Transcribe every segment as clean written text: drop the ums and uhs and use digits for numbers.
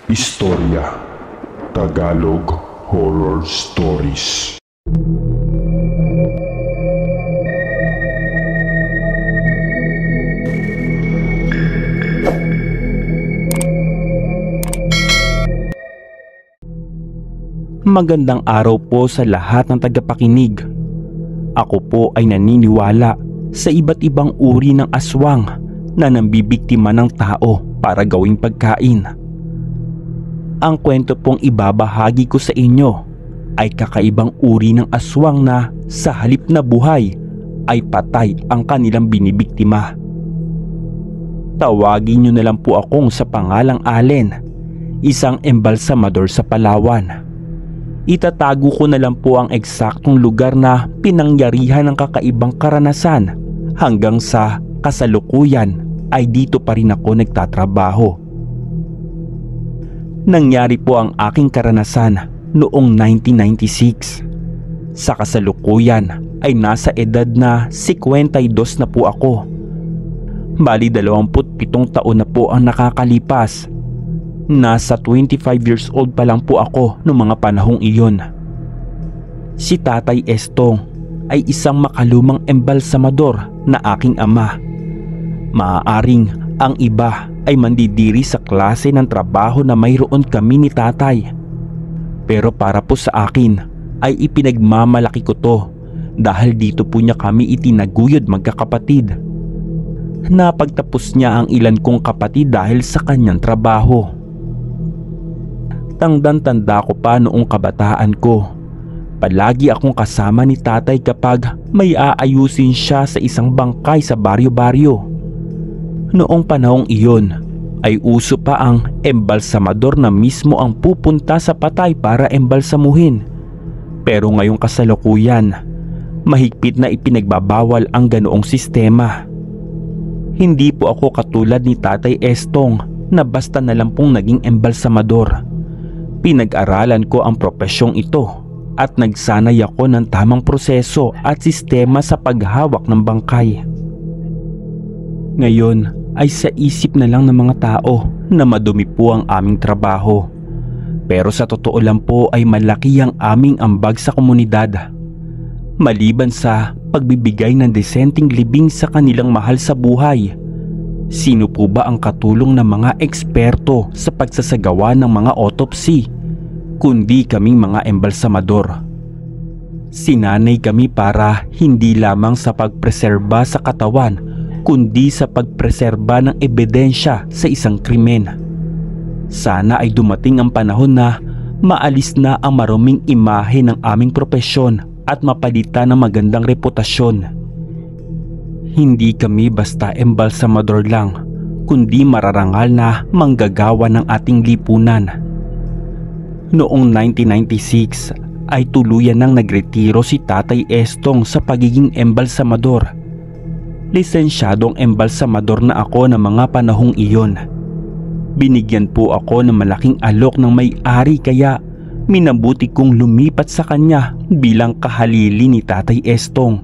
Istorya Tagalog Horror Stories. Magandang araw po sa lahat ng tagapakinig. Ako po ay naniniwala sa iba't ibang uri ng aswang na nambibiktima ng tao para gawing pagkain. Ang kwento pong ibabahagi ko sa inyo ay kakaibang uri ng aswang na sa halip na buhay ay patay ang kanilang binibiktima. Tawagin nyo na lang po akong sa pangalang Allen, isang embalsamador sa Palawan. Itatago ko na lang po ang eksaktong lugar na pinangyarihan ng kakaibang karanasan hanggang sa kasalukuyan ay dito pa rin ako nagtatrabaho. Nangyari po ang aking karanasan noong 1996. Sa kasalukuyan ay nasa edad na 52 na po ako. Bali 27 taon na po ang nakakalipas. Nasa 25 years old pa lang po ako noong mga panahong iyon. Si Tatay Estong ay isang makalumang embalsamador na aking ama. Maaaring ang iba ay mandidiri sa klase ng trabaho na mayroon kami ni tatay. Pero para po sa akin ay ipinagmamalaki ko to dahil dito po niya kami itinaguyod magkakapatid. Napagtapos niya ang ilan kong kapatid dahil sa kanyang trabaho. Tandang-tanda ko pa noong kabataan ko. Palagi akong kasama ni tatay kapag may aayusin siya sa isang bangkay sa baryo-baryo. Noong panahong iyon ay uso pa ang embalsamador na mismo ang pupunta sa patay para embalsamuhin. Pero ngayong kasalukuyan, mahigpit na ipinagbabawal ang ganoong sistema. Hindi po ako katulad ni Tatay Estong na basta na lang pong naging embalsamador. Pinag-aralan ko ang propesyong ito at nagsanay ako ng tamang proseso at sistema sa paghawak ng bangkay. Ngayon ay sa isip na lang ng mga tao na madumi po ang aming trabaho. Pero sa totoo lang po ay malaki ang aming ambag sa komunidad. Maliban sa pagbibigay ng desenteng libing sa kanilang mahal sa buhay, sino po ba ang katulong ng mga eksperto sa pagsasagawa ng mga autopsy, kundi kaming mga embalsamador. Sinanay kami para hindi lamang sa pagpreserba sa katawan, kundi sa pagpreserba ng ebidensya sa isang krimen. Sana ay dumating ang panahon na maalis na ang maruming imahe ng aming propesyon at mapalitan ng magandang reputasyon. Hindi kami basta embalsamador lang, kundi mararangal na manggagawa ng ating lipunan. Noong 1996 ay tuluyan nang nagretiro si Tatay Estong sa pagiging embalsamador. Lisensyadong embalsamador na ako ng mga panahong iyon. Binigyan po ako ng malaking alok ng may-ari kaya minabuti kong lumipat sa kanya bilang kahalili ni Tatay Estong.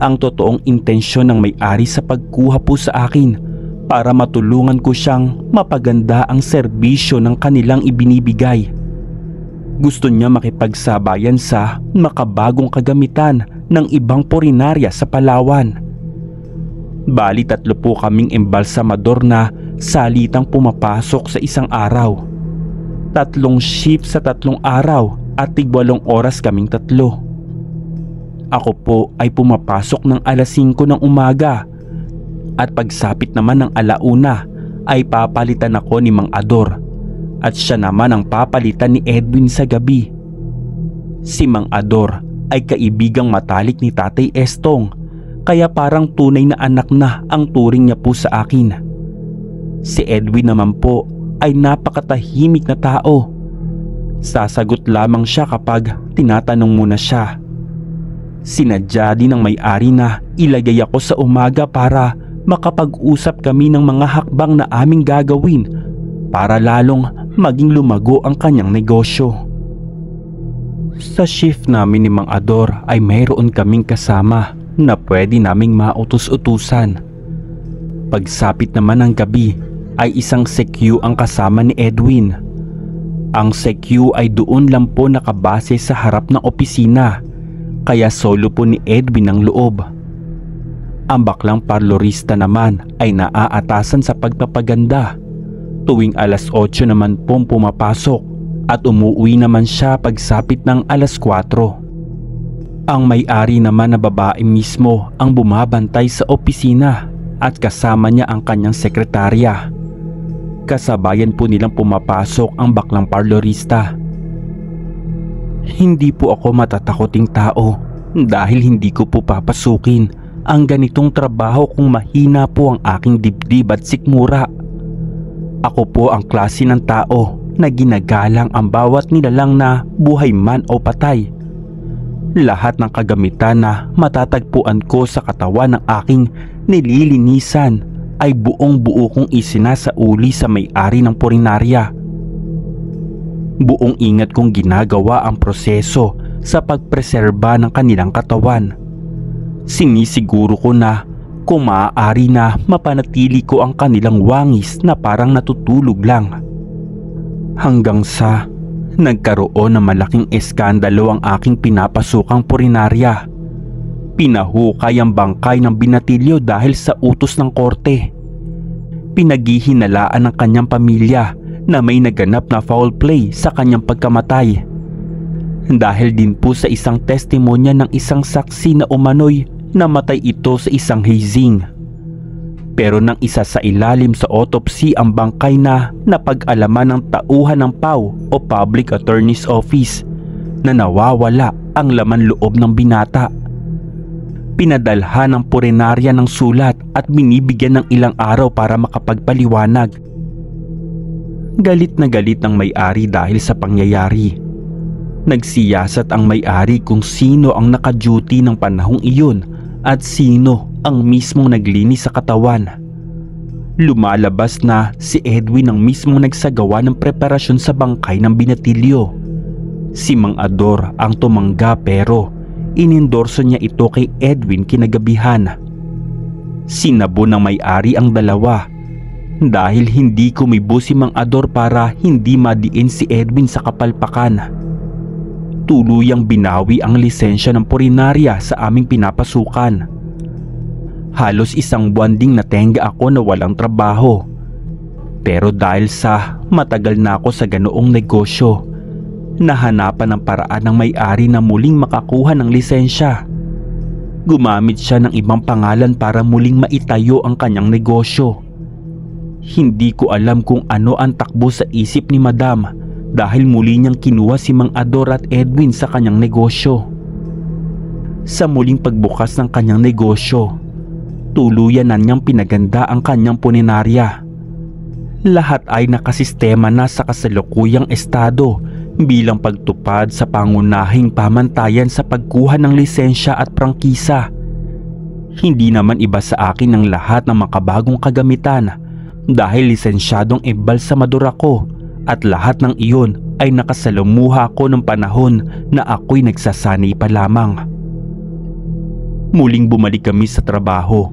Ang totoong intensyon ng may-ari sa pagkuha po sa akin para matulungan ko siyang mapaganda ang serbisyo ng kanilang ibinibigay. Gusto niya makipagsabayan sa makabagong kagamitan ng ibang purinarya sa Palawan. Bali 3 po kaming embalsamador na salitang pumapasok sa isang araw. 3 shift sa 3 araw at tig-8 oras kaming 3. Ako po ay pumapasok ng alas 5 ng umaga at pagsapit naman ng 1:00 ay papalitan ako ni Mang Ador at siya naman ang papalitan ni Edwin sa gabi. Si Mang Ador ay kaibigang matalik ni Tatay Estong, kaya parang tunay na anak na ang turing niya po sa akin. Si Edwin naman po ay napakatahimik na tao. Sasagot lamang siya kapag tinatanong muna siya. Sinadya din ng may-ari na ilagay ako sa umaga para makapag-usap kami ng mga hakbang na aming gagawin para lalong maging lumago ang kanyang negosyo. Sa shift namin ni Mang Ador ay mayroon kaming kasama na pwede naming mautus-utusan. Pagsapit naman ng gabi ay isang CQ ang kasama ni Edwin. Ang CQ ay doon lang po nakabase sa harap ng opisina, kaya solo po ni Edwin ang loob. Ang baklang parlorista naman ay naaatasan sa pagpapaganda. Tuwing alas 8 naman pong pumapasok at umuwi naman siya pagsapit ng alas 4. Ang may-ari naman na babae mismo ang bumabantay sa opisina at kasama niya ang kanyang sekretarya. Kasabayan po nilang pumapasok ang baklang parlorista. Hindi po ako matatakoting tao dahil hindi ko po papasukin ang ganitong trabaho kung mahina po ang aking dibdib at sikmura. Ako po ang klase ng tao na ginagalang ang bawat nilalang na buhay man o patay. Lahat ng kagamitan na matatagpuan ko sa katawan ng aking nililinisan ay buong buo kong isinasauli sa may-ari ng purinarya. Buong ingat kong ginagawa ang proseso sa pagpreserba ng kanilang katawan. Sinisiguro ko na kung maaari na mapanatili ko ang kanilang wangis na parang natutulog lang. Hanggang sa nagkaroon ng malaking eskandalo ang aking pinapasukang purinarya. Pinahukay ang bangkay ng binatilyo dahil sa utos ng korte. Pinaghihinalaan ng kanyang pamilya na may naganap na foul play sa kanyang pagkamatay. Dahil din po sa isang testimonya ng isang saksi na umano'y namatay ito sa isang hazing. Pero nang isa sa ilalim sa autopsy ang bangkay na napag-alaman ng tauhan ng PAO o Public Attorney's Office na nawawala ang laman loob ng binata. Pinadalhan ng purinarya ng sulat at binibigyan ng ilang araw para makapagpaliwanag. Galit na galit ang may-ari dahil sa pangyayari. Nagsiyasat ang may-ari kung sino ang naka-duty ng panahong iyon at sino ang mismong naglinis sa katawan. Lumalabas na si Edwin ang mismong nagsagawa ng preparasyon sa bangkay ng binatilyo. Si Mang Ador ang tumangga pero inendorso niya ito kay Edwin kinagabihan. Sinabo ng may-ari ang dalawa dahil hindi kumibo si Mang Ador para hindi madiin si Edwin sa kapalpakan. Tuluyang binawi ang lisensya ng purinarya sa aming pinapasukan. Halos isang buwan ding natenga ako na walang trabaho. Pero dahil sa matagal na ako sa ganoong negosyo, nahanapan ng paraan ng may-ari na muling makakuha ng lisensya. Gumamit siya ng ibang pangalan para muling maitayo ang kanyang negosyo. Hindi ko alam kung ano ang takbo sa isip ni Madam dahil muli niyang kinuha si Mang Ador at Edwin sa kanyang negosyo. Sa muling pagbukas ng kanyang negosyo, tuluyan na niyang pinaganda ang kanyang puninarya. Lahat ay nakasistema na sa kasalukuyang estado bilang pagtupad sa pangunahing pamantayan sa pagkuha ng lisensya at prangkisa. Hindi naman iba sa akin ang lahat ng makabagong kagamitan dahil lisensyadong embalsamador ako at lahat ng iyon ay nakasalumuha ko ng panahon na ako'y nagsasanay pa lamang. Muling bumalik kami sa trabaho.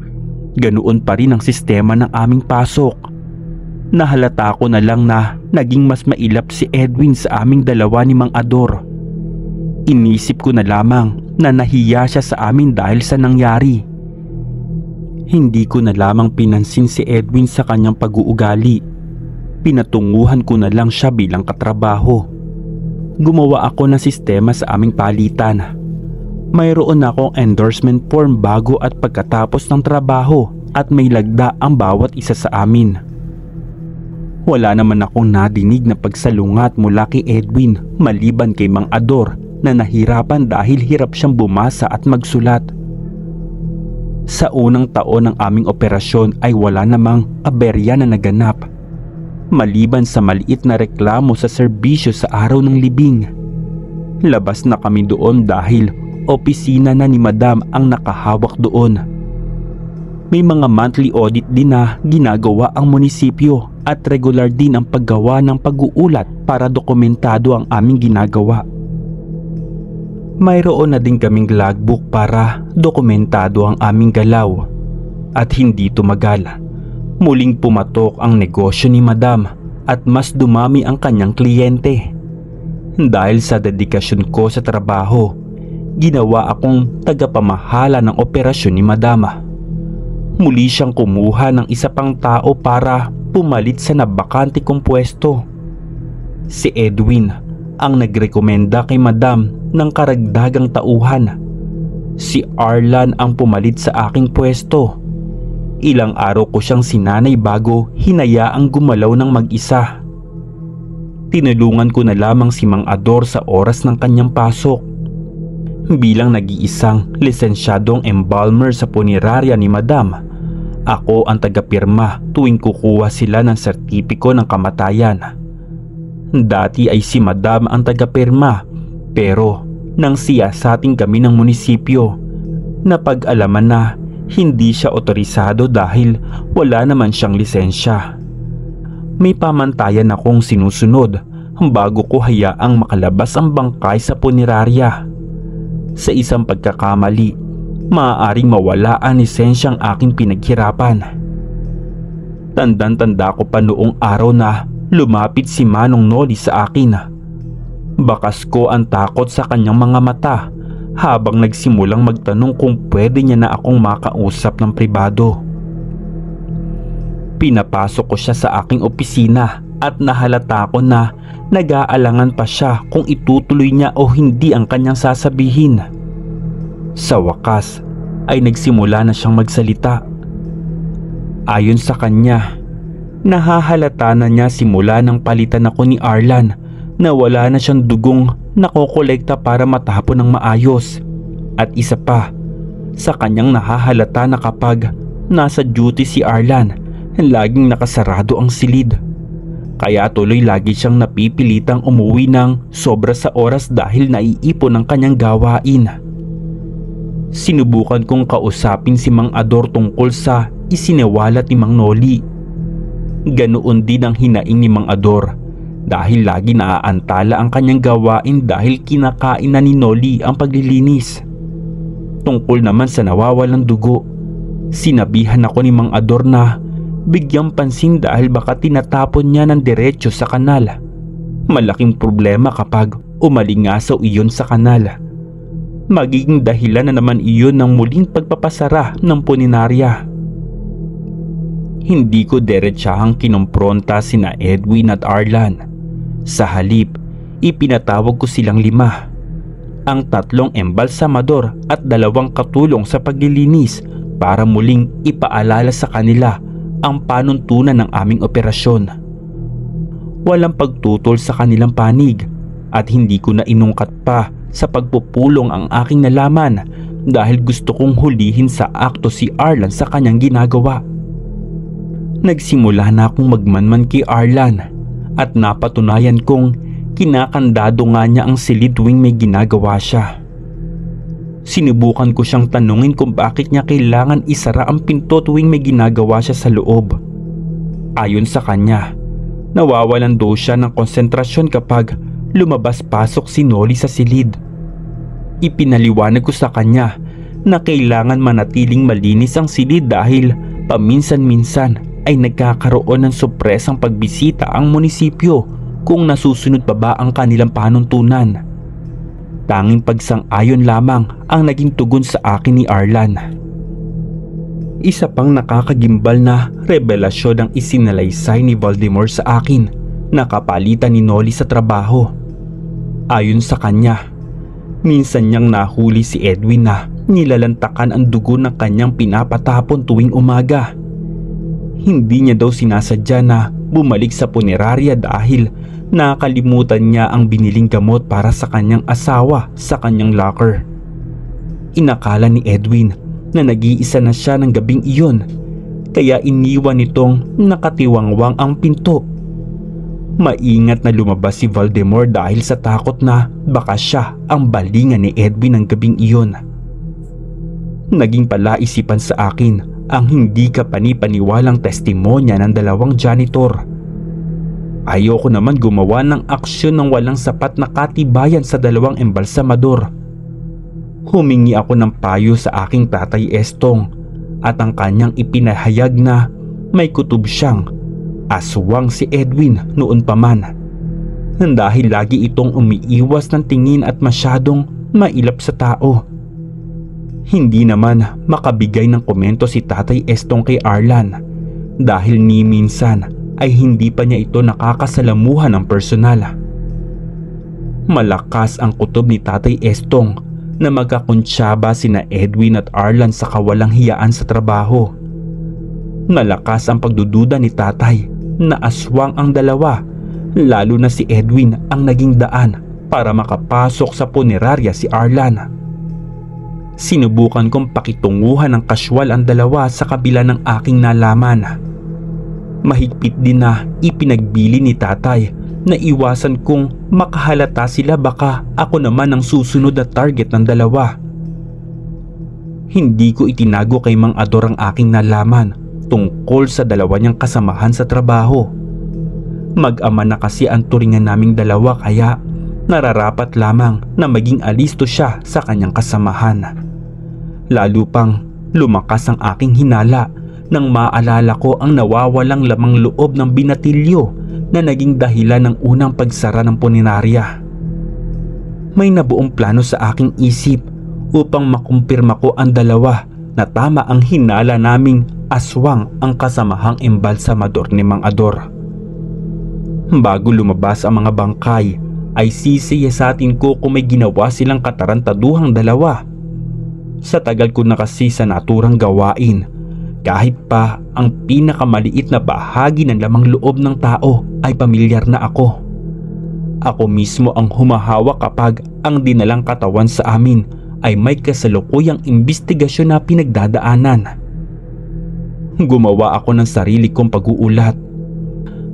Ganoon pa rin ang sistema ng aming pasok. Nahalata ko na lang na naging mas mailap si Edwin sa aming dalawa ni Mang Ador. Inisip ko na lamang na nahiya siya sa amin dahil sa nangyari. Hindi ko na lamang pinansin si Edwin sa kanyang pag-uugali. Pinatunguhan ko na lang siya bilang katrabaho. Gumawa ako ng sistema sa aming palitan. Mayroon akong endorsement form bago at pagkatapos ng trabaho at may lagda ang bawat isa sa amin. Wala naman akong nadinig na pagsalungat mula kay Edwin maliban kay Mang Ador na nahirapan dahil hirap siyang bumasa at magsulat. Sa unang taon ng aming operasyon ay wala namang aberya na naganap. Maliban sa maliit na reklamo sa serbisyo sa araw ng libing. Labas na kami doon dahil opisina na ni Madam ang nakahawak doon. May mga monthly audit din na ginagawa ang munisipyo at regular din ang paggawa ng pag-uulat para dokumentado ang aming ginagawa. Mayroon na din kaming logbook para dokumentado ang aming galaw. At hindi tumagal, Muling pumatok ang negosyo ni Madam at mas dumami ang kanyang kliyente. Dahil sa dedikasyon ko sa trabaho, ginawa akong tagapamahala ng operasyon ni Madam. Muli siyang kumuha ng isa pang tao para pumalit sa nabakante kong pwesto. Si Edwin ang nagrekomenda kay Madam ng karagdagang tauhan. Si Arlan ang pumalit sa aking pwesto. Ilang araw ko siyang sinanay bago hinayaang gumalaw ng mag-isa. Tinulungan ko na lamang si Mang Ador sa oras ng kanyang pasok. Bilang nag-iisang lisensyadong embalmer sa punerarya ni Madam, ako ang tagapirma tuwing kukuha sila ng sertipiko ng kamatayan. Dati ay si Madam ang tagapirma, pero nang siyasating kami ng munisipyo, napag-alaman na hindi siya otorisado dahil wala naman siyang lisensya. May pamantayan akong sinusunod bago ko hayaang makalabas ang bangkay sa punerarya. Sa isang pagkakamali, maaaring mawala ang lisensyang aking pinaghirapan. Tandang-tanda ko pa noong araw na lumapit si Manong Noli sa akin. Bakas ko ang takot sa kanyang mga mata habang nagsimulang magtanong kung pwede niya na akong makausap ng pribado. Pinapasok ko siya sa aking opisina at nahalata ko na nag-aalangan pa siya kung itutuloy niya o hindi ang kanyang sasabihin. Sa wakas ay nagsimula na siyang magsalita. Ayon sa kanya, nahahalata na niya simula nang palitan ako ni Arlan na wala na siyang dugong nakokolekta para matapon ng maayos. At isa pa, sa kanyang nahahalata na kapag nasa duty si Arlan, laging nakasarado ang silid. Kaya tuloy lagi siyang napipilitang umuwi ng sobra sa oras dahil naiipon ang kanyang gawain. Sinubukan kong kausapin si Mang Ador tungkol sa isiniwalat ni Mang Noli. Ganoon din ang hinaing ni Mang Ador dahil lagi naaantala ang kanyang gawain dahil kinakain na ni Noli ang paglilinis. Tungkol naman sa nawawalang dugo, sinabihan ako ni Mang Ador na bigyang pansin dahil baka tinatapon niya ng diretso sa kanal. Malaking problema kapag umalingasaw iyon sa kanal. Magiging dahilan na naman iyon ng muling pagpapasara ng punerarya. Hindi ko diretsahang kinompronta sina Edwin at Arlan. Sa halip, ipinatawag ko silang 5. Ang 3 embalsamador at 2 katulong sa paglilinis para muling ipaalala sa kanila ang panuntunan ng aming operasyon. Walang pagtutol sa kanilang panig at hindi ko na inungkat pa sa pagpupulong ang aking nalaman dahil gusto kong hulihin sa akto si Arlan sa kanyang ginagawa. Nagsimula na akong magmanman kay Arlan at napatunayan kong kinakandado nga niya ang silid tuwing may ginagawa siya. Sinubukan ko siyang tanungin kung bakit niya kailangan isara ang pinto tuwing may ginagawa siya sa loob. Ayon sa kanya, nawawalan daw siya ng konsentrasyon kapag lumabas-pasok si Noli sa silid. Ipinaliwanag ko sa kanya na kailangan manatiling malinis ang silid dahil paminsan-minsan ay nagkakaroon ng sorpresang pagbisita ang munisipyo kung nasusunod pa ba ang kanilang panuntunan. Tanging pagsang-ayon lamang ang naging tugon sa akin ni Arlan. Isa pang nakakagimbal na revelasyon ang isinalaysay ni Voldemort sa akin na kapalitan ni Noli sa trabaho. Ayon sa kanya, minsan niyang nahuli si Edwin na nilalantakan ang dugo ng kanyang pinapatapon tuwing umaga. Hindi niya daw sinasadya na bumalik sa punerarya dahil nakalimutan niya ang biniling gamot para sa kanyang asawa sa kanyang locker. Inakala ni Edwin na nag-iisa na siya ng gabing iyon, kaya iniwan nitong nakatiwangwang ang pinto. Maingat na lumabas si Voldemort dahil sa takot na baka siya ang balingan ni Edwin ng gabing iyon. Naging palaisipan sa akin ang hindi kapani-paniwalang testimonya ng 2 janitor. Ayoko naman gumawa ng aksyon ng walang sapat na katibayan sa 2 embalsamador. Humingi ako ng payo sa aking tatay Estong at ang kanyang ipinahayag na may kutob siyang aswang si Edwin noon pa man. Dahil lagi itong umiiwas ng tingin at masyadong mailap sa tao. Hindi naman makabigay ng komento si Tatay Estong kay Arlan dahil ni minsan ay hindi pa niya ito nakakasalamuhan ng personal. Malakas ang kutob ni Tatay Estong na magkakuntsaba sina Edwin at Arlan sa kawalang hiyaan sa trabaho. Malakas ang pagdududa ni Tatay na aswang ang dalawa, lalo na si Edwin ang naging daan para makapasok sa punerarya si Arlan. Sinubukan kong pakitunguhan ng kasywal ang dalawa sa kabila ng aking nalaman. Mahigpit din na ipinagbili ni Tatay na iwasan kong makahalata sila, baka ako naman ang susunod na target ng dalawa. Hindi ko itinago kay Mang Ador ang aking nalaman tungkol sa dalawa niyang kasamahan sa trabaho. Mag-ama na kasi ang turingan naming dalawa, kaya nararapat lamang na maging alisto siya sa kanyang kasamahan. Lalo pang lumakas ang aking hinala nang maalala ko ang nawawalang lamang loob ng binatilyo na naging dahilan ng unang pagsara ng punerarya. May nabuong plano sa aking isip upang makumpirma ko ang dalawa na tama ang hinala naming aswang ang kasamahang embalsamador ni Mang Ador. Bago lumabas ang mga bangkay ay sisiyasatin ko kung may ginawa silang katarantaduhang dalawa. Sa tagal ko na kasi sa naturang gawain, kahit pa ang pinakamaliit na bahagi ng lamang loob ng tao ay pamilyar na ako. Ako mismo ang humahawak kapag ang dinalang katawan sa amin ay may kasalukuyang imbestigasyon na pinagdadaanan. Gumawa ako ng sarili kong pag-uulat.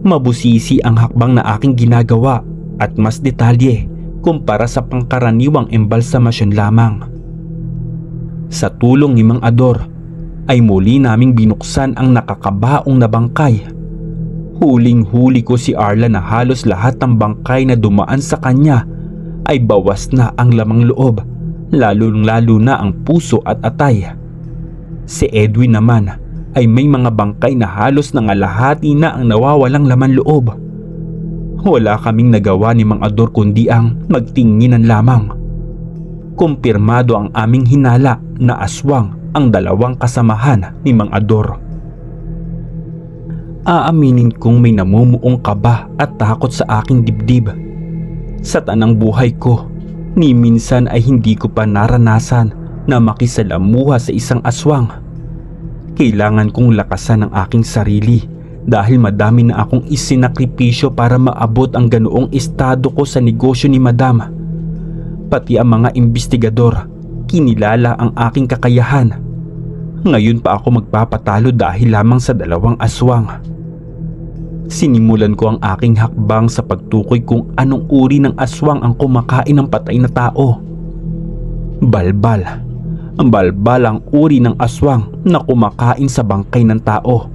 Mabusisi ang hakbang na aking ginagawa at mas detalye kumpara sa pangkaraniwang embalsamasyon lamang. Sa tulong ni Mang Ador ay muli naming binuksan ang nakakabaong na bangkay. Huling-huli ko si Arla na halos lahat ng bangkay na dumaan sa kanya ay bawas na ang lamang loob, lalo na ang puso at atay. Si Edwin naman ay may mga bangkay na halos nangalahati na ang nawawalang laman loob. Wala kaming nagawa ni Mang Ador kundi ang magtinginan lamang. Kumpirmado ang aming hinala na aswang ang dalawang kasamahan ni Mang Ador. Aaminin kong may namumuong kaba at takot sa aking dibdib. Sa tanang buhay ko, ni minsan ay hindi ko pa naranasan na makisalamuha sa isang aswang. Kailangan kong lakasan ang aking sarili dahil madami na akong isinakripisyo para maabot ang ganoong estado ko sa negosyo ni Madam. Pati ang mga imbestigador, kinilala ang aking kakayahan. Ngayon pa ako magpapatalo dahil lamang sa dalawang aswang. Sinimulan ko ang aking hakbang sa pagtukoy kung anong uri ng aswang ang kumakain ng patay na tao. Balbal. Balbal ang uri ng aswang na kumakain sa bangkay ng tao.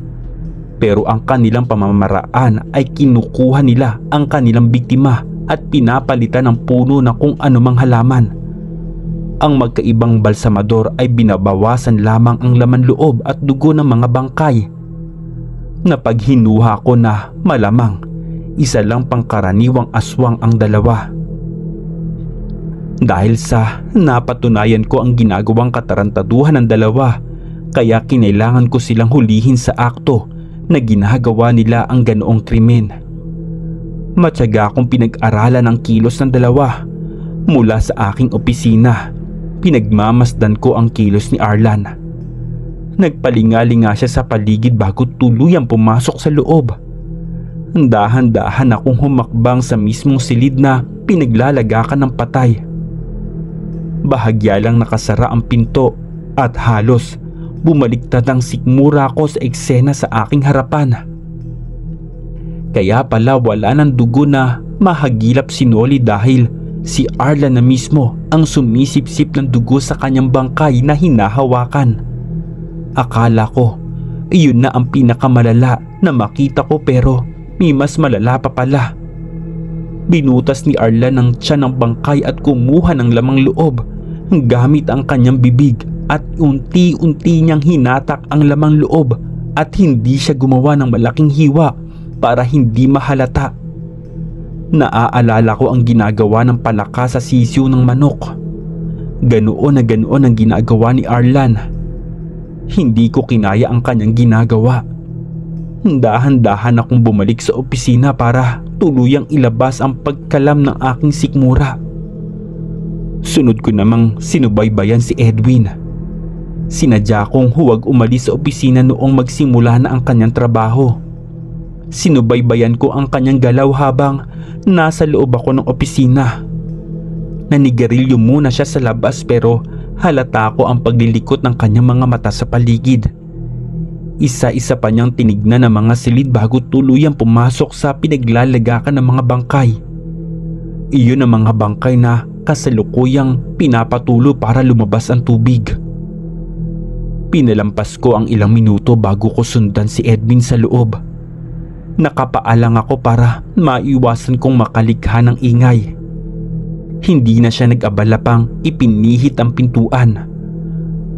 Pero ang kanilang pamamaraan ay kinukuha nila ang kanilang biktima at pinapalitan ng puno na kung anumang halaman. Ang magkaibang balsamador ay binabawasan lamang ang laman loob at dugo ng mga bangkay. Napaghinuha ko na malamang isa lang pangkaraniwang aswang ang dalawa. Dahil sa napatunayan ko ang ginagawang katarantaduhan ng dalawa, kaya kinailangan ko silang hulihin sa akto na ginagawa nila ang ganoong krimen. Matyaga akong pinag-aralan ang kilos ng dalawa. Mula sa aking opisina, pinagmamasdan ko ang kilos ni Arlan. Nagpalingali nga siya sa paligid bago tuluyang pumasok sa loob. Dahan-dahan akong humakbang sa mismong silid na pinaglalagakan ng patay. Bahagya lang nakasara ang pinto at halos bumaliktad ang sikmura ko sa eksena sa aking harapan. Kaya pala wala ng dugo na mahagilap si Noli dahil si Arla na mismo ang sumisipsip ng dugo sa kanyang bangkay na hinahawakan. Akala ko iyon na ang pinakamalala na makita ko, pero may mas malala pa pala. Binutas ni Arla ng tiyan ng bangkay at kumuha ng lamang loob gamit ang kanyang bibig at unti-unti niyang hinatak ang lamang loob at hindi siya gumawa ng malaking hiwa para hindi mahalata. Naaalala ko ang ginagawa ng palaka sa sisiw ng manok. Ganoon na ganoon ang ginagawa ni Arlan. Hindi ko kinaya ang kanyang ginagawa. Dahan-dahan akong bumalik sa opisina para tuluyang ilabas ang pagkalam ng aking sikmura. Sunod ko namang sinubaybayan si Edwin. Sinadya kong huwag umalis sa opisina noong magsimula na ang kanyang trabaho. Sinubaybayan ko ang kanyang galaw habang nasa loob ako ng opisina. Nanigarilyo muna siya sa labas pero halata ko ang paglilikot ng kanyang mga mata sa paligid. Isa-isa pa niyang tinignan ang mga silid bago tuluyang pumasok sa pinaglalagakan ng mga bangkay. Iyon ang mga bangkay na kasalukuyang pinapatulo para lumabas ang tubig. Pinalampas ko ang ilang minuto bago ko sundan si Edwin sa loob. Nakapaalang ako para maiwasan kong makalikha ng ingay. Hindi na siya nag-abala pang ipinihit ang pintuan.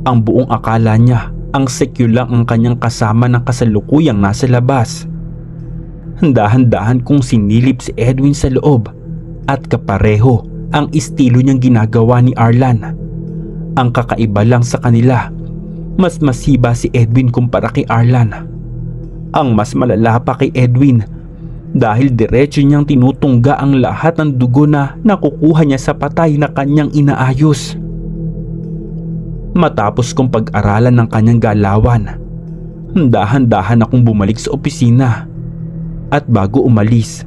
Ang buong akala niya ang secure lang ang kanyang kasama ng kasalukuyang nasa labas. Dahan-dahan kong sinilip si Edwin sa loob at kapareho ang estilo niyang ginagawa ni Arlan. Ang kakaiba lang sa kanila, mas masiba si Edwin kumpara kay Arlan. Ang mas malala pa kay Edwin dahil diretso niyang tinutungga ang lahat ng dugo na nakukuha niya sa patay na kanyang inaayos. Matapos kong pag-aralan ng kanyang galawan, dahan-dahan akong bumalik sa opisina. At bago umalis,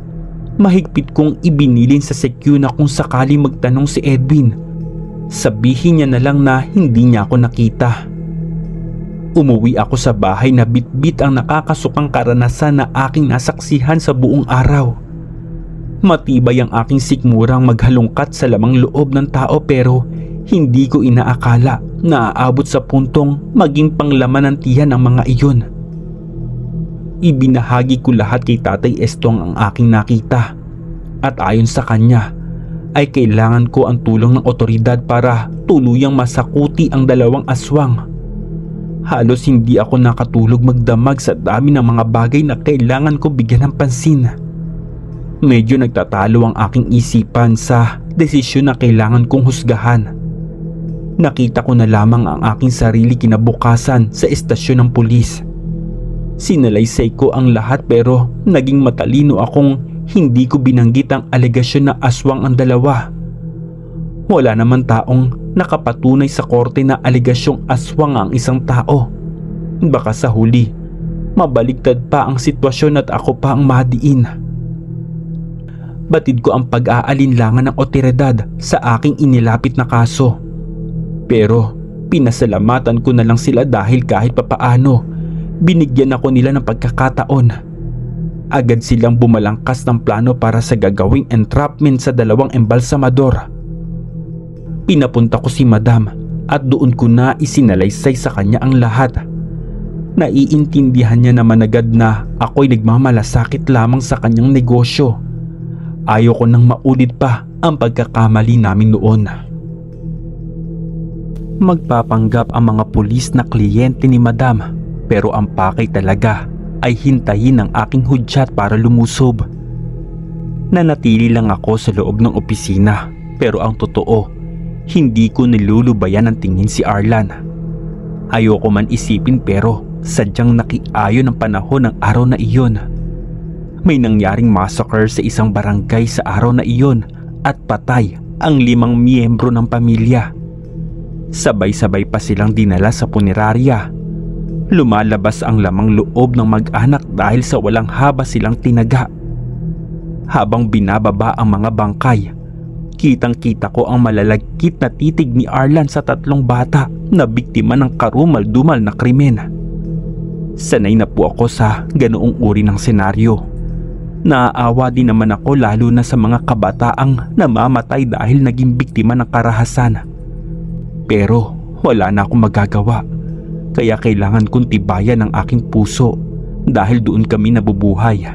mahigpit kong ibinilin sa CQ na kung sakali magtanong si Edwin, sabihin niya na lang na hindi niya ako nakita. Umuwi ako sa bahay na bitbit ang nakakasukang karanasan na aking nasaksihan sa buong araw. Matibay ang aking sikmurang maghalungkat sa lamang loob ng tao pero hindi ko inaakala na aabot sa puntong maging panglaman ng tiyan ang mga iyon. Ibinahagi ko lahat kay Tatay Estong ang aking nakita at ayon sa kanya ay kailangan ko ang tulong ng otoridad para tuluyang masakuti ang dalawang aswang. Halos hindi ako nakatulog magdamag sa dami ng mga bagay na kailangan ko bigyan ng pansin. Medyo nagtatalo ang aking isipan sa desisyon na kailangan kong husgahan. Nakita ko na lamang ang aking sarili kinabukasan sa estasyon ng pulis. Sinalaysay ko ang lahat pero naging matalino akong hindi ko binanggit ang alegasyon na aswang ang dalawa. Wala naman taong nakapatunay sa korte na alegasyong aswang ang isang tao. Baka sa huli, mabaliktad pa ang sitwasyon at ako pa ang madiin. Batid ko ang pag-aalinlangan ng otoridad sa aking inilapit na kaso. Pero pinasalamatan ko na lang sila dahil kahit papaano, binigyan ako nila ng pagkakataon. Agad silang bumalangkas ng plano para sa gagawing entrapment sa dalawang embalsamador. Pinapunta ko si Madam at doon ko na isinalaysay sa kanya ang lahat. Naiintindihan niya naman agad na ako'y nagmamalasakit lamang sa kanyang negosyo. Ayaw ko nang maulit pa ang pagkakamali namin noon. Magpapanggap ang mga pulis na kliyente ni Madam pero ang pakay talaga ay hintayin ang aking hudyat para lumusob. Nanatili lang ako sa loob ng opisina pero ang totoo, hindi ko nilulubayan ang tingin si Arlan. Ayoko man isipin pero sadyang nakiayon ang panahon ng araw na iyon. May nangyaring massacre sa isang barangay sa araw na iyon at patay ang 5 miyembro ng pamilya. Sabay-sabay pa silang dinala sa punerarya. Lumalabas ang lamang loob ng mag-anak dahil sa walang haba silang tinaga. Habang binababa ang mga bangkay, kitang-kita ko ang malalagkit na titig ni Arlan sa 3 bata na biktima ng karumal-dumal na krimen. Sanay na po ako sa ganoong uri ng senaryo. Naaawa din naman ako lalo na sa mga kabataang namamatay dahil naging biktima ng karahasan. Pero wala na akong magagawa, kaya kailangan kong tibayan ang aking puso dahil doon kami nabubuhay.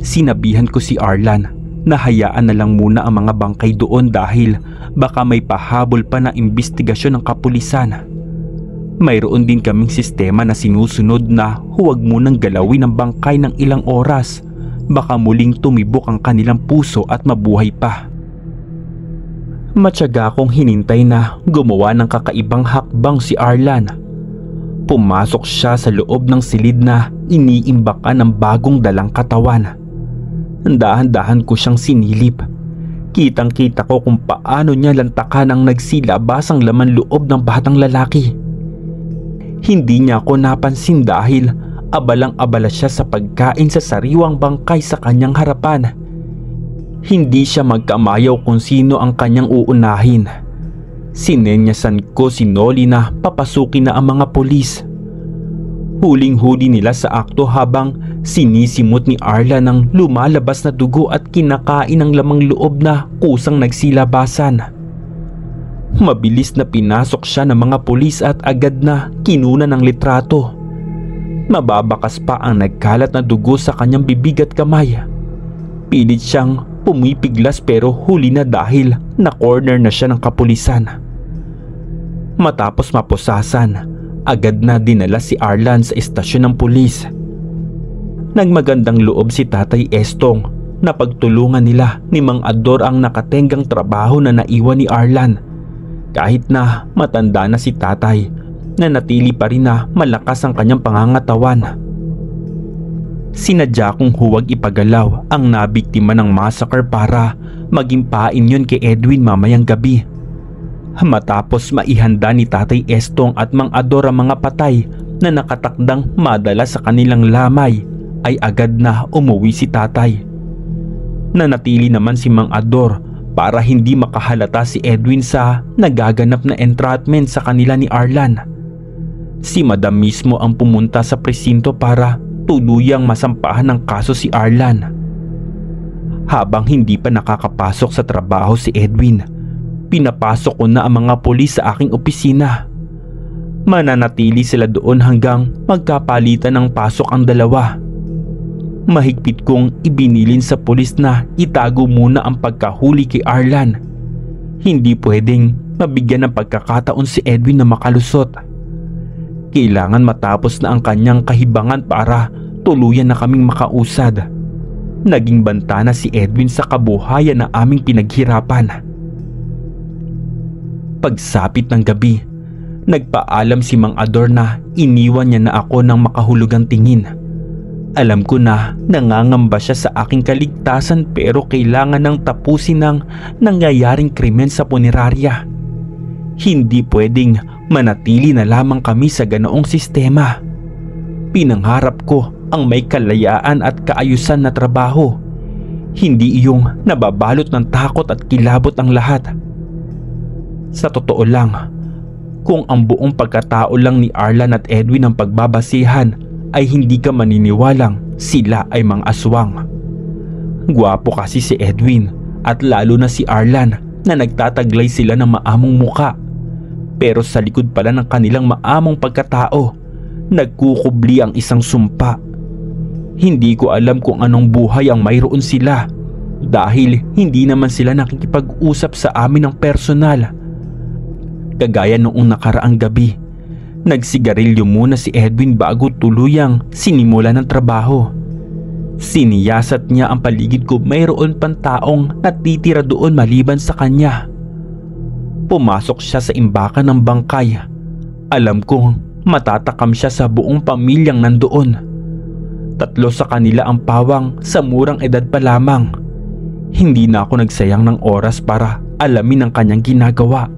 Sinabihan ko si Arlan na hayaan na lang muna ang mga bangkay doon dahil baka may pahabol pa na imbestigasyon ng kapulisan. mayroon din kaming sistema na sinusunod na huwag munang galawin ang bangkay ng ilang oras, baka muling tumibok ang kanilang puso at mabuhay pa. Matyaga akong hinintay na gumawa ng kakaibang hakbang si Arlan. Pumasok siya sa loob ng silid na iniimbakan ng bagong dalang katawan. Dahan-dahan ko siyang sinilip. Kitang-kita ko kung paano niya lantakan ang nagsilabasang laman loob ng batang lalaki. Hindi niya ako napansin dahil abalang-abala siya sa pagkain sa sariwang bangkay sa kanyang harapan. Hindi siya magkamayaw kung sino ang kanyang uunahin. Sinenyasan ko si Noli na papasukin na ang mga pulis. Huling-huli nila sa akto habang sinisimot ni Arlan ng lumalabas na dugo at kinakain ang lamang loob na kusang nagsilabasan. Mabilis na pinasok siya ng mga pulis at agad na kinunan ng litrato. Mababakas pa ang nagkalat na dugo sa kanyang bibig at kamay. Pilit siyang pumipiglas pero huli na dahil na-corner na siya ng kapulisan. Matapos mapusasan, agad na dinala si Arlan sa istasyon ng pulis. Nagmagandang loob si Tatay Estong na pagtulungan nila ni Mang Ador ang nakatenggang trabaho na naiwan ni Arlan. Kahit na matanda na si Tatay, nanatili pa rin na malakas ang kanyang pangangatawan. Sinadya kong huwag ipagalaw ang nabiktima ng massacre para maging pain yun kay Edwin mamayang gabi. Matapos maihanda ni Tatay Estong at Mang Ador ang mga patay na nakatakdang madala sa kanilang lamay, ay agad na umuwi si Tatay. Nanatili naman si Mang Ador para hindi makahalata si Edwin sa nagaganap na entrapment sa kanila ni Arlan. Si Madam mismo ang pumunta sa presinto para tuluyang masampahan ng kaso si Arlan. Habang hindi pa nakakapasok sa trabaho si Edwin, pinapasok ko na ang mga pulis sa aking opisina. Mananatili sila doon hanggang magkapalitan ng pasok ang dalawa. Mahigpit kong ibinilin sa pulis na itago muna ang pagkahuli kay Arlan. Hindi pwedeng mabigyan ng pagkakataon si Edwin na makalusot. Kailangan matapos na ang kanyang kahibangan para tuluyan na kaming makausad. Naging banta na si Edwin sa kabuhayan na aming pinaghirapan. Pagsapit ng gabi, nagpaalam si Mang Ador na iniwan niya na ako ng makahulugang tingin. Alam ko na nangangamba siya sa aking kaligtasan pero kailangan nang tapusin ang nangyayaring krimen sa punerarya. Hindi pwedeng manatili na lamang kami sa ganoong sistema. Pinangarap ko ang may kalayaan at kaayusan na trabaho. Hindi iyong nababalot ng takot at kilabot ang lahat. Sa totoo lang, kung ang buong pagkatao lang ni Arlan at Edwin ang pagbabasihan, ay hindi ka maniniwalang sila ay mga aswang. Gwapo kasi si Edwin at lalo na si Arlan na nagtataglay sila ng maamong muka. Pero sa likod pala ng kanilang maamong pagkatao, nagkukubli ang isang sumpa. Hindi ko alam kung anong buhay ang mayroon sila dahil hindi naman sila nakikipag-usap sa amin ng personal. Kagaya noong nakaraang gabi, nagsigarilyo muna si Edwin bago tuluyang sinimula ng trabaho. Siniyasat niya ang paligid ko, mayroon pang taong natitira doon maliban sa kanya. Pumasok siya sa imbakan ng bangkay. Alam kong matatakam siya sa buong pamilyang nandoon. 3 sa kanila ang pawang sa murang edad pa lamang. Hindi na ako nagsayang ng oras para alamin ang kanyang ginagawa.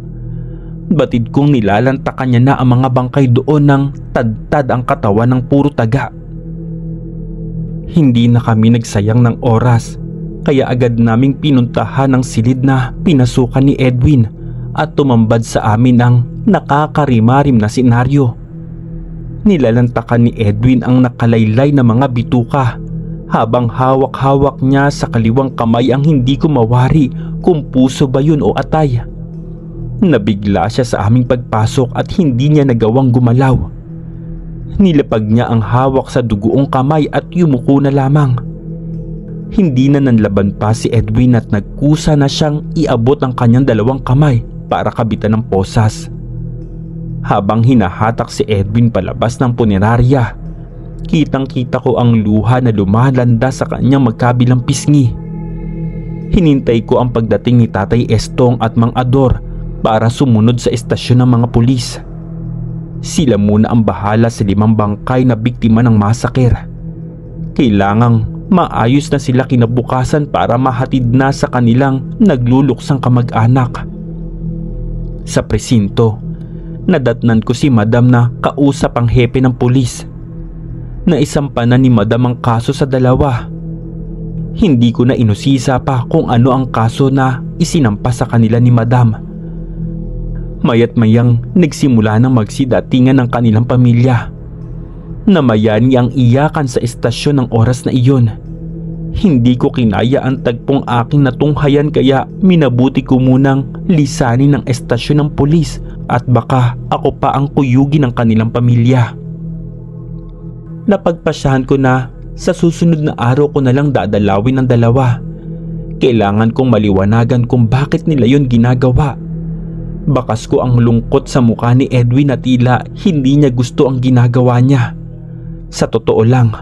Batid kong nilalantakan niya na ang mga bangkay doon ng tad-tad ang katawan ng puro taga. Hindi na kami nagsayang ng oras, kaya agad naming pinuntahan ang silid na pinasukan ni Edwin at tumambad sa amin ang nakakarimarim na senaryo. Nilalantakan ni Edwin ang nakalaylay na mga bituka habang hawak-hawak niya sa kaliwang kamay ang hindi ko mawari kung puso ba yun o atay. Nabigla siya sa aming pagpasok at hindi niya nagawang gumalaw. Nilapag niya ang hawak sa dugoong kamay at yumuko na lamang. Hindi na nanlaban pa si Edwin at nagkusa na siyang iabot ang kanyang 2 kamay para kabitan ng posas. Habang hinahatak si Edwin palabas ng punerarya, kitang-kita ko ang luha na lumalanda sa kanyang magkabilang pisngi. Hinintay ko ang pagdating ni Tatay Estong at Mang Ador para sumunod sa estasyon ng mga pulis. Sila muna ang bahala sa 5 bangkay na biktima ng masaker. Kailangang maayos na sila kinabukasan para mahatid na sa kanilang nagluluksang kamag-anak. Sa presinto, nadatnan ko si Madam na kausap ang hepe ng pulis. Naisampanan ni Madam ang kaso sa dalawa. Hindi ko na inusisa pa kung ano ang kaso na isinampa sa kanila ni Madam. Mayat mayang nagsimula ng magsidatingan ng kanilang pamilya. Namayani ang iyakan sa estasyon ng oras na iyon. Hindi ko kinaya ang tagpong aking natunghayan kaya minabuti ko munang lisanin ng estasyon ng pulis at baka ako pa ang kuyugi ng kanilang pamilya. Napagpasyahan ko na sa susunod na araw ko na lang dadalawin ang dalawa. Kailangan kong maliwanagan kung bakit nila yon ginagawa. Bakas ko ang lungkot sa mukha ni Edwin na tila hindi niya gusto ang ginagawa niya. Sa totoo lang,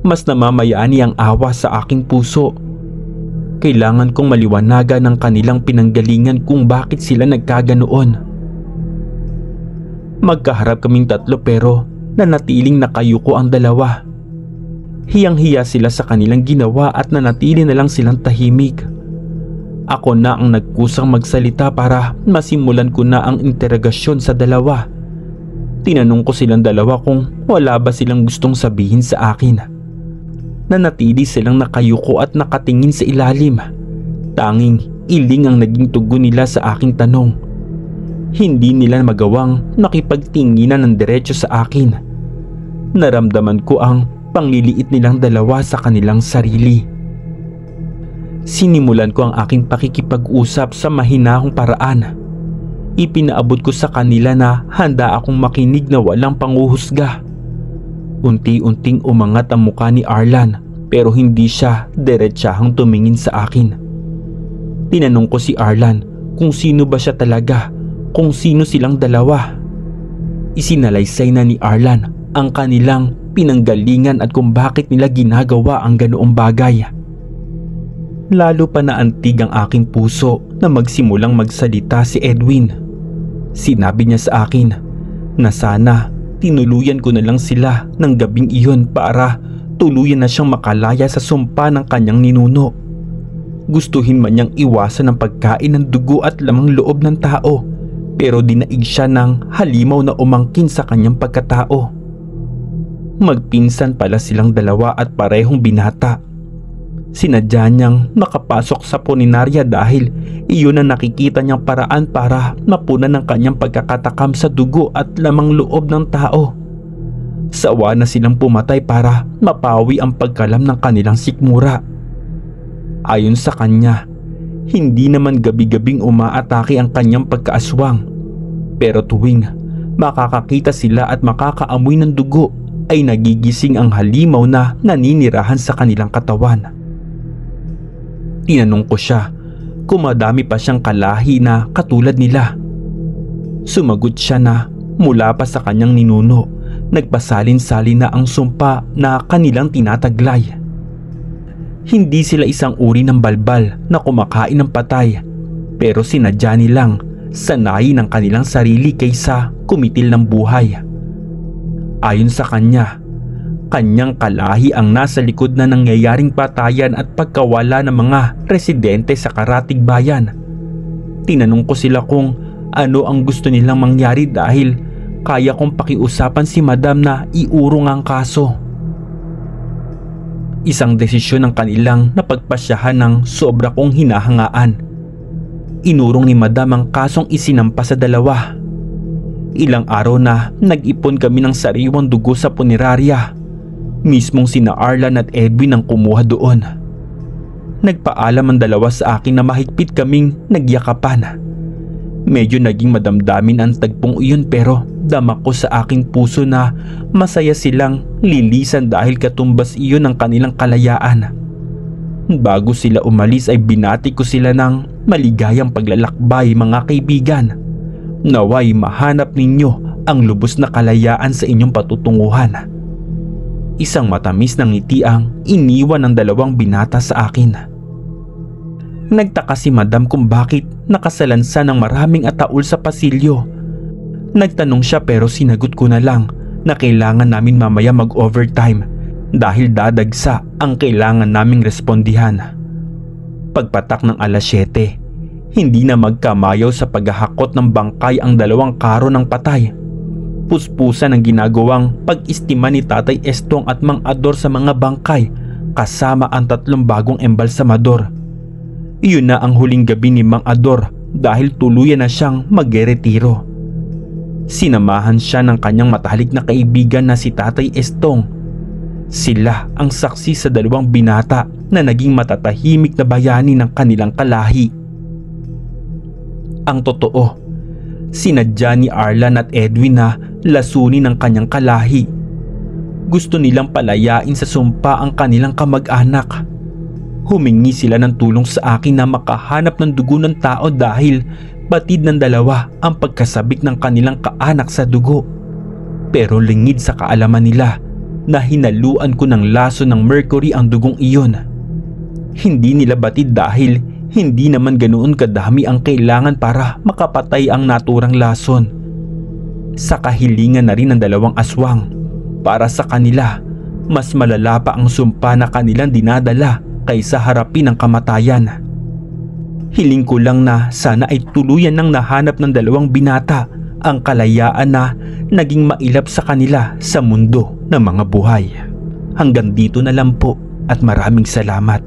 mas namamayani ang awa sa aking puso. Kailangan kong maliwanagan ang kanilang pinanggalingan kung bakit sila nagkaganoon. Magkaharap kaming tatlo pero nanatiling nakayuko ang dalawa. Hiyang-hiya sila sa kanilang ginawa at nanatili na lang silang tahimik. Ako na ang nagkusang magsalita para masimulan ko na ang interogasyon sa dalawa. Tinanong ko silang dalawa kung wala ba silang gustong sabihin sa akin. Nanatili silang nakayuko at nakatingin sa ilalim. Tanging iling ang naging tugon nila sa aking tanong. Hindi nila magawang nakipagtinginan ng diretso sa akin. Naramdaman ko ang pangliliit nilang dalawa sa kanilang sarili. Sinimulan ko ang aking pakikipag-usap sa mahinahong paraan. Ipinaabot ko sa kanila na handa akong makinig na walang panguhusga. Unti-unting umangat ang mukha ni Arlan pero hindi siya diretsahang tumingin sa akin. Tinanong ko si Arlan kung sino ba siya talaga, kung sino silang dalawa. Isinalaysay na ni Arlan ang kanilang pinanggalingan at kung bakit nila ginagawa ang ganoong bagay. Lalo pa naantig ang aking puso na magsimulang magsalita si Edwin. Sinabi niya sa akin na sana tinuluyan ko na lang sila ng gabing iyon para tuluyan na siyang makalaya sa sumpa ng kanyang ninuno. Gustuhin man niyang iwasan ang pagkain ng dugo at lamang loob ng tao pero dinaig siya ng halimaw na umangkin sa kanyang pagkatao. Magpinsan pala silang dalawa at parehong binata. Sinadya niyang makapasok sa punerarya dahil iyon ang nakikita niyang paraan para mapunan ng kanyang pagkakatakam sa dugo at lamang loob ng tao. Sawa na silang pumatay para mapawi ang pagkalam ng kanilang sikmura. Ayon sa kanya, hindi naman gabi-gabing umaatake ang kanyang pagkaaswang. Pero tuwing makakakita sila at makakaamoy ng dugo, ay nagigising ang halimaw na naninirahan sa kanilang katawan. Tinanong ko siya kung madami pa siyang kalahi na katulad nila. Sumagot siya na mula pa sa kanyang ninuno, nagpasalin-salin na ang sumpa na kanilang tinataglay. Hindi sila isang uri ng balbal na kumakain ng patay, pero sinadya nilang sanayin ang kanilang sarili kaysa kumitil ng buhay. Ayon sa kanya, kanyang kalahi ang nasa likod na nangyayaring patayan at pagkawala ng mga residente sa karatig bayan. Tinanong ko sila kung ano ang gusto nilang mangyari dahil kaya kong pakiusapan si Madam na iurong ang kaso. Isang desisyon ng kanilang napagpasyahan ng sobra kong hinahangaan. Inurong ni Madam ang kasong isinampa sa dalawa. Ilang araw na nag-ipon kami ng sariwang dugo sa punerarya. Mismong sina Arlan at Edwin ang kumuha doon. Nagpaalam ang dalawa sa akin na mahigpit kaming nagyakapan. Medyo naging madamdamin ang tagpong iyon pero dama ko sa aking puso na masaya silang lilisan dahil katumbas iyon ang kanilang kalayaan. Bago sila umalis ay binati ko sila ng maligayang paglalakbay, mga kaibigan. Naway mahanap ninyo ang lubos na kalayaan sa inyong patutunguhan. Isang matamis na ngiti ang iniwan ng dalawang binata sa akin. Nagtaka si Madam kung bakit nakasalansa ng maraming ataul sa pasilyo. Nagtanong siya pero sinagot ko na lang na kailangan namin mamaya mag-overtime dahil dadagsa ang kailangan naming respondihan. Pagpatak ng alas 7, hindi na magkamayaw sa paghahakot ng bangkay ang dalawang karo ng patay. Puspusan ang ginagawang pag-istima ni Tatay Estong at Mang Ador sa mga bangkay kasama ang 3 bagong embalsamador. Iyon na ang huling gabi ni Mang Ador dahil tuluyan na siyang magre-retiro. Sinamahan siya ng kanyang matalik na kaibigan na si Tatay Estong. Sila ang saksi sa 2 binata na naging matatahimik na bayani ng kanilang kalahi. Ang totoo, sinadya ni Arlan at Edwin na lasunin ng kanyang kalahi. Gusto nilang palayain sa sumpa ang kanilang kamag-anak. Humingi sila ng tulong sa akin na makahanap ng dugo ng tao dahil batid ng 2 ang pagkasabik ng kanilang kaanak sa dugo. Pero lingid sa kaalaman nila na hinaluan ko ng laso ng mercury ang dugong iyon. Hindi nila batid dahil hindi naman ganoon kadami ang kailangan para makapatay ang naturang lason. Sa kahilingan na rin ng 2 aswang, para sa kanila, mas malala pa ang sumpa na kanilang dinadala kaysa harapin ang kamatayan. Hiling ko lang na sana ay tuluyan nang nahanap ng 2 binata ang kalayaan na naging mailap sa kanila sa mundo ng mga buhay. Hanggang dito na lang po at maraming salamat.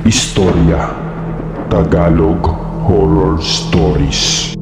Istorya Tagalog Horror Stories.